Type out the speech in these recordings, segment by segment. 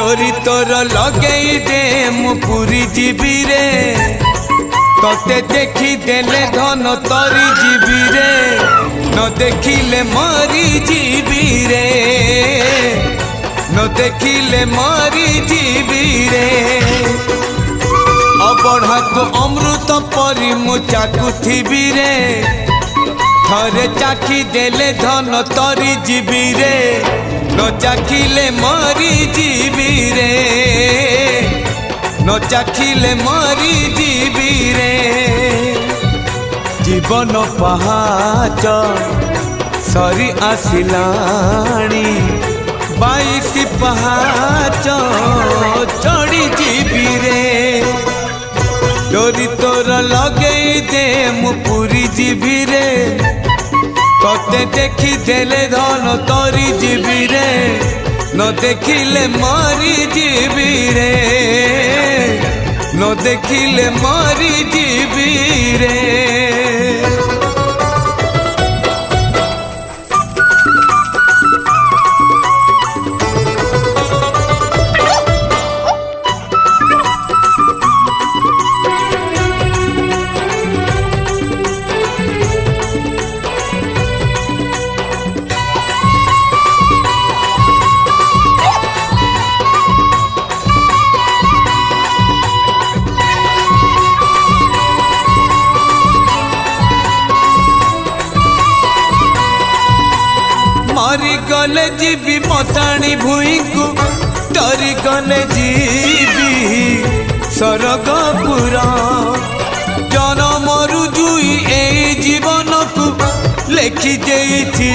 डोरी तोर लगे दे मु पूरी जीवी रे तोते देखी देले धन तरी जीवी रे न देखिले मरी जीवी रे न देखिले मरी जीवी रे अबढ़ा को अमृत परी मु चाकुथिबी रे थरे चाखी देले धन तरी जीवी रे न चाखिले मरी जीवी रे न चाखिले मरी जीवी रे जीवन पहाच सरी आसिलाणी 22 पहाच चढ़ी जीवी रे डोरी तोर लगे दे मु पूरी जीवी रे तोते देखी देले धन तरी जीवी रे न देखिले मरी जीवी रे न देखिले मरी जीवी रे मरी गले जीवी मताणी भूई को डरी गले जीवी सरगपुरा जनम रुजुई ए जीवन को लेखी देती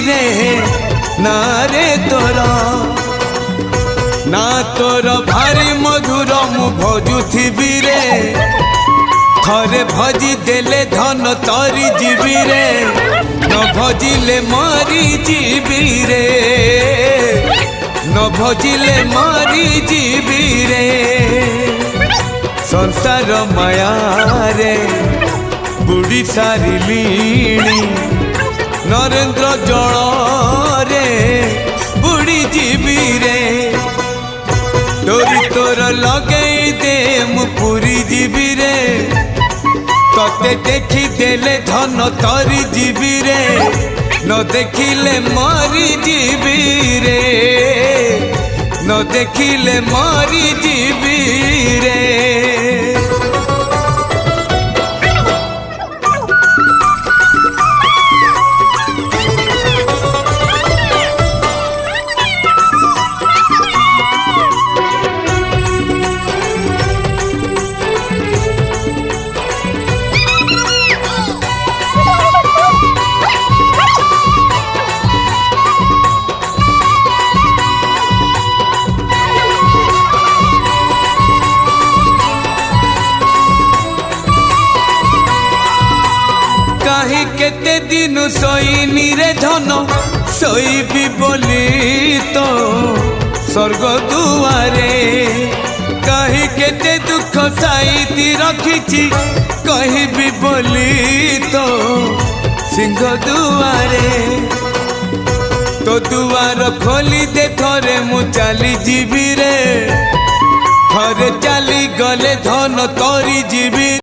रे ना रे तोरा ना तोर भारी मधुर मु भजुथिबी रे थरे भजी देले धन तरी जीवी रे न भजिले मरी जीवी रे न भजिले मरी जीवी रे संसार माया रे बुढ़ी सारिलीणी नरेंद्र जल रे बुढ़ी जीवी रे डोरी तोर लगे दे मु पूरी जीवी रे तोते देखी देले धन तरी जीवी रे न देखिले मरी जीवी रे न देखिले मरी जीवी रे कहीं केते दिन सोईनी रे धन सोईबी बोली तो स्वर्ग दुआरे कहीं केते दुख साईती रखी कहीं भी बोली तो सिंह दुआरे तो दुआर खोली दे थरे मु चली जीवी रे थरे चली गले धन तरी जीवी।